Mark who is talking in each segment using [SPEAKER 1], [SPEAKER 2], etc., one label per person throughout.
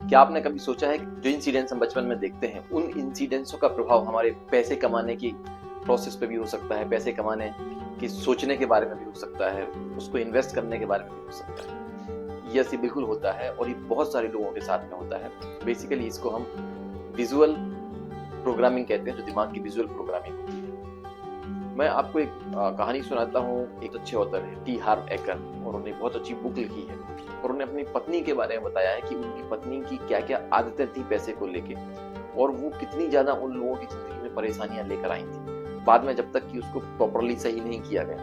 [SPEAKER 1] क्या आपने कभी सोचा है कि जो इंसिडेंट्स हम बचपन में देखते हैं उन इंसिडेंट्सों का प्रभाव हमारे पैसे कमाने की प्रोसेस पे भी हो सकता है, पैसे कमाने की सोचने के बारे में भी हो सकता है, उसको इन्वेस्ट करने के बारे में भी हो सकता है। ये ऐसे बिल्कुल होता है और ये बहुत सारे लोगों के साथ में होता है। बेसिकली इसको हम विजुअल प्रोग्रामिंग कहते हैं, जो दिमाग की विजुअल प्रोग्रामिंग होती है। मैं आपको एक कहानी सुनाता हूँ। एक अच्छे ऑथर है टी हार्व एकर, और उन्होंने बहुत अच्छी बुक लिखी है और उन्होंने अपनी पत्नी के बारे में बताया है कि उनकी पत्नी की क्या क्या आदतें थी पैसे को लेके, और वो कितनी ज्यादा उन लोगों की जिंदगी में परेशानियां लेकर आई थी बाद में, जब तक कि उसको प्रॉपरली सही नहीं किया गया।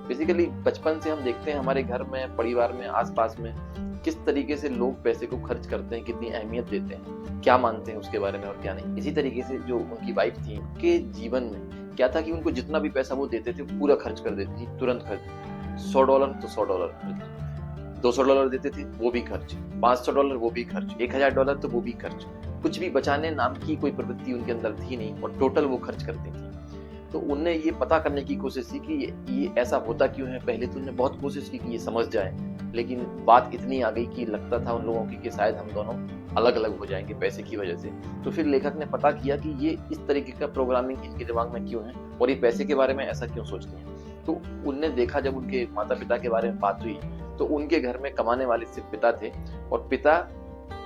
[SPEAKER 1] बेसिकली बचपन से हम देखते हैं हमारे घर में, परिवार में, आसपास में किस तरीके से लोग पैसे को खर्च करते हैं, कितनी अहमियत देते हैं, क्या मानते हैं उसके बारे में और क्या नहीं। इसी तरीके से जो उनकी वाइफ थी, उनके जीवन में क्या था कि उनको जितना भी पैसा वो देते थे पूरा खर्च कर देती थी, तुरंत खर्च। $100 तो $100 खर्च, $200 देते थे वो भी खर्च, $500 वो भी खर्च, $1000 तो वो भी खर्च। कुछ भी बचाने नाम की कोई प्रवृत्ति उनके अंदर थी नहीं और टोटल वो खर्च करती थी। तो उनने ये पता करने की कोशिश की कि ये ऐसा होता क्यों है। पहले तो उन्होंने बहुत कोशिश की कि ये समझ जाए, लेकिन बात इतनी आ गई कि लगता था उन लोगों की कि शायद हम दोनों अलग अलग हो जाएंगे पैसे की वजह से। तो फिर लेखक ने पता किया कि ये इस तरीके का प्रोग्रामिंग इनके दिमाग में क्यों है और ये पैसे के बारे में ऐसा क्यों सोचते हैं। तो उनने देखा, जब उनके माता पिता के बारे में बात हुई तो उनके घर में कमाने वाले सिर्फ पिता थे और पिता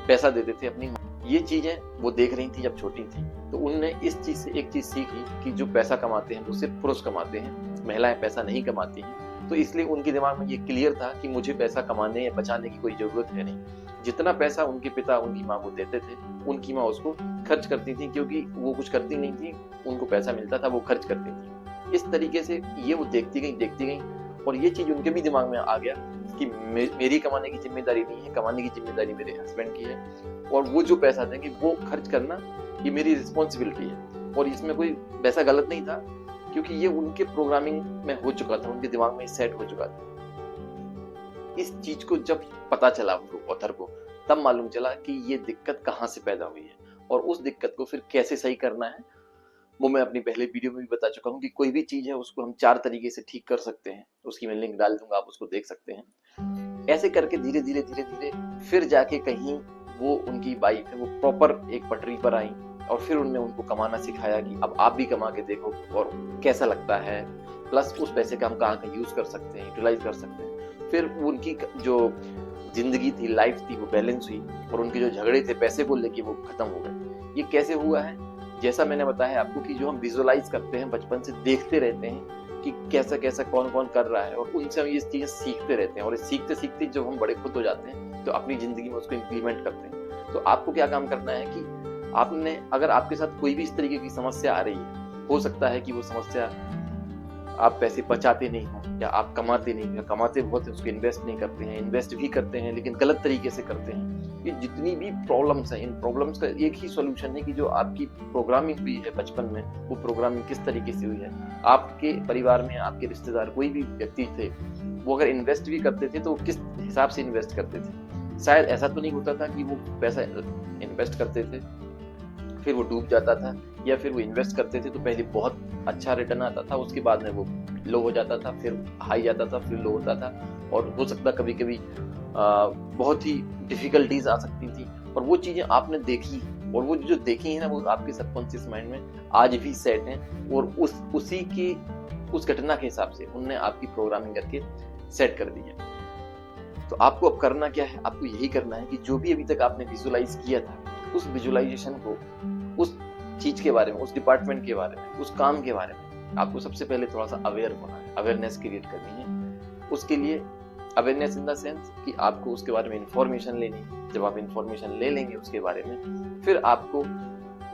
[SPEAKER 1] पैसा देते थे अपनी। ये चीजें वो देख रही थी जब छोटी थी, तो उनने इस चीज से एक चीज सीखी कि जो पैसा कमाते हैं वो सिर्फ पुरुष कमाते हैं, महिलाएं पैसा नहीं कमाती हैं। तो इसलिए उनके दिमाग में ये क्लियर था कि मुझे पैसा कमाने या बचाने की कोई जरूरत है नहीं। जितना पैसा उनके पिता उनकी माँ को देते थे, उनकी माँ उसको खर्च करती थी, क्योंकि वो कुछ करती नहीं थी, उनको पैसा मिलता था, वो खर्च करती थी। इस तरीके से ये वो देखती गई और ये चीज उनके भी दिमाग में आ गया कि मेरी कमाने की जिम्मेदारी नहीं है, कमाने की जिम्मेदारी मेरे हस्बैंड की है, और वो जो पैसा देंगे वो खर्च करना ये मेरी रिस्पॉन्सिबिलिटी है। और इसमें कोई वैसा गलत नहीं था, क्योंकि ये उनके प्रोग्रामिंग में हो चुका था, उनके दिमाग में सेट हो चुका था। इस चीज को जब पता चला उनको, ऑथर को, तब मालूम चला कि ये दिक्कत कहाँ से पैदा हुई है और उस दिक्कत को फिर कैसे सही करना है। वो मैं अपनी पहले वीडियो में भी बता चुका हूँ कि कोई भी चीज है उसको हम 4 तरीके से ठीक कर सकते हैं। उसकी मैं लिंक डाल दूंगा, आप उसको देख सकते हैं। ऐसे करके धीरे धीरे फिर जाके कहीं वो उनकी वाइफ है वो प्रॉपर एक पटरी पर आई और फिर उनने उनको कमाना सिखाया कि अब आप भी कमा के देखो और कैसा लगता है, प्लस उस पैसे का हम कहाँ का यूज कर सकते हैं, यूटिलाइज कर सकते हैं। फिर उनकी जो जिंदगी थी, लाइफ थी, वो बैलेंस हुई और उनके जो झगड़े थे पैसे को लेके वो खत्म हो गए। ये कैसे हुआ है? जैसा मैंने बताया आपको कि जो हम विजुअलाइज करते हैं, बचपन से देखते रहते हैं कि कैसा कैसा कौन कौन कर रहा है और उनसे हम ये चीजें सीखते रहते हैं, और सीखते सीखते जब हम बड़े खुद हो जाते हैं तो अपनी जिंदगी में उसको इम्प्लीमेंट करते हैं। तो आपको क्या काम करना है कि आपने, अगर आपके साथ कोई भी इस तरीके की समस्या आ रही है, हो सकता है कि वो समस्या आप पैसे बचाते नहीं हो, या आप कमाते नहीं हो, या कमाते बहुत है उसको इन्वेस्ट नहीं करते हैं, इन्वेस्ट भी करते हैं लेकिन गलत तरीके से करते हैं। ये जितनी भी प्रॉब्लम्स हैं, इन प्रॉब्लम्स का एक ही सॉल्यूशन है कि जो आपकी प्रोग्रामिंग हुई है बचपन में, वो प्रोग्रामिंग किस तरीके से हुई है। आपके परिवार में आपके रिश्तेदार कोई भी व्यक्ति थे, वो अगर इन्वेस्ट भी करते थे तो वो किस हिसाब से इन्वेस्ट करते थे। शायद ऐसा तो नहीं होता था कि वो पैसा इन्वेस्ट करते थे फिर वो डूब जाता था, या फिर वो इन्वेस्ट करते थे तो पहले बहुत अच्छा रिटर्न आता था, उसके बाद में वो लो हो जाता था, फिर हाई आता था, फिर लो होता था, और हो सकता कभी कभी बहुत ही डिफिकल्टीज आ सकती थी। और वो चीजें आपने देखी, और वो जो देखी है ना, वो आपके सबकॉन्शियस माइंड में आज भी सेट हैं, और उस घटना के हिसाब से उनने आपकी प्रोग्रामिंग करके सेट कर दी है। तो आपको अब करना क्या है? आपको यही करना है कि जो भी अभी तक आपने विजुअलाइज किया था, उस विजुअलाइजेशन को, उस चीज के बारे में, उस डिपार्टमेंट के बारे में, उस काम के बारे में आपको सबसे पहले थोड़ा सा अवेयर होना है, अवेयरनेस क्रिएट करनी है। उसके लिए अवेयरनेस इन द सेंस कि आपको उसके बारे में इंफॉर्मेशन लेनी है। जब आप इंफॉर्मेशन ले लेंगे उसके बारे में, फिर आपको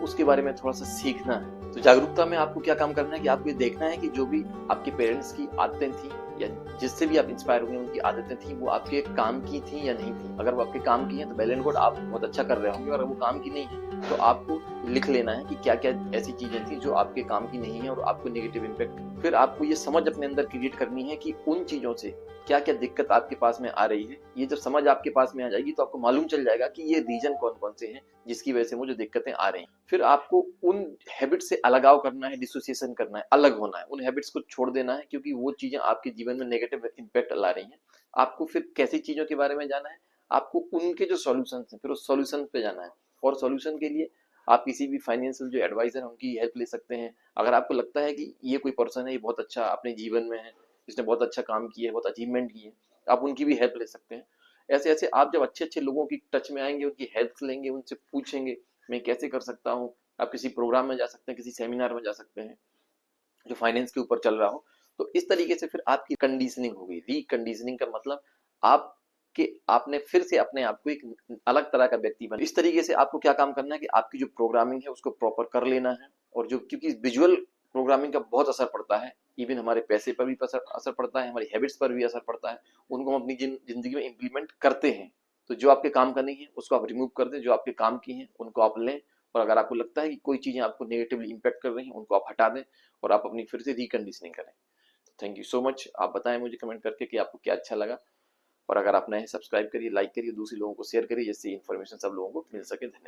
[SPEAKER 1] उसके बारे में थोड़ा सा सीखना है। तो जागरूकता में आपको क्या काम करना है कि आपको ये देखना है कि जो भी आपके पेरेंट्स की आदतें थी या जिससे भी आप इंस्पायर हुए उनकी आदतें थी, वो आपके काम की थी या नहीं थी। अगर वो आपके काम की है तो वेल एंड गुड, आप बहुत अच्छा कर रहे होंगे। और अगर वो काम की नहीं है तो आपको लिख लेना है कि क्या क्या ऐसी चीजें थी जो आपके काम की नहीं है और आपको नेगेटिव इम्पैक्ट। फिर आपको ये समझ अपने अंदर क्रिएट करनी है कि उन चीजों से क्या क्या दिक्कत आपके पास में आ रही है। ये जब समझ आपके पास में आ जाएगी तो आपको मालूम चल जाएगा कि ये रीजन कौन कौन से हैं जिसकी वजह से मुझे दिक्कतें आ रही हैं। फिर आपको उन हैबिट से अलगाव करना है, डिसोसिएशन करना है, अलग होना है, उन हैबिट्स को छोड़ देना है, क्योंकि वो चीजें आपके जीवन में नेगेटिव इम्पैक्ट ला रही हैं। आपको फिर कैसी चीजों के बारे में जाना है? आपको उनके जो सॉल्यूशन है फिर उस सॉल्यूशन पे जाना है। और सॉल्यूशन के लिए आप किसी भी फाइनेंशियल जो एडवाइजर है उनकी हेल्प ले सकते हैं। अगर आपको लगता है कि ये कोई पर्सन है, ये बहुत अच्छा अपने जीवन में है, इसने बहुत अच्छा काम किया है, बहुत अचीवमेंट की है, आप उनकी भी हेल्प ले सकते हैं। ऐसे ऐसे आप जब अच्छे अच्छे लोगों की टच में आएंगे, उनकी हेल्प लेंगे, उनसे पूछेंगे मैं कैसे कर सकता हूँ। आप किसी प्रोग्राम में जा सकते हैं, किसी सेमिनार में जा सकते हैं जो फाइनेंस के ऊपर चल रहा हो। तो इस तरीके से फिर आपकी कंडीशनिंग होगी। रीकंडीशनिंग का मतलब आप कि आपने फिर से अपने आप को एक अलग तरह का व्यक्ति बना। इस तरीके से आपको क्या काम करना है कि आपकी जो प्रोग्रामिंग है उसको प्रॉपर कर लेना है। और जो क्योंकि विजुअल प्रोग्रामिंग का बहुत असर पड़ता है, इवन हमारे पैसे पर भी असर पड़ता है, हमारी हैबिट्स पर भी असर पड़ता है, उनको हम अपनी जिंदगी में इम्प्लीमेंट करते हैं। तो जो आपके काम करनी है उसको आप रिमूव कर दें, जो आपके काम की हैं उनको आप लें। और अगर आपको लगता है कि कोई चीजें आपको नेगेटिवली इंपैक्ट कर रही हैं उनको आप हटा दें और आप अपनी फिर से रिकंडीशनिंग करें। Thank you so much. आप बताएं मुझे कमेंट करके कि आपको क्या अच्छा लगा। और अगर आप नए सब्सक्राइब करिए, लाइक करिए, दूसरे लोगों को शेयर करिए जिससे इन्फॉर्मेशन सब लोगों को मिल सके। धन्यवाद।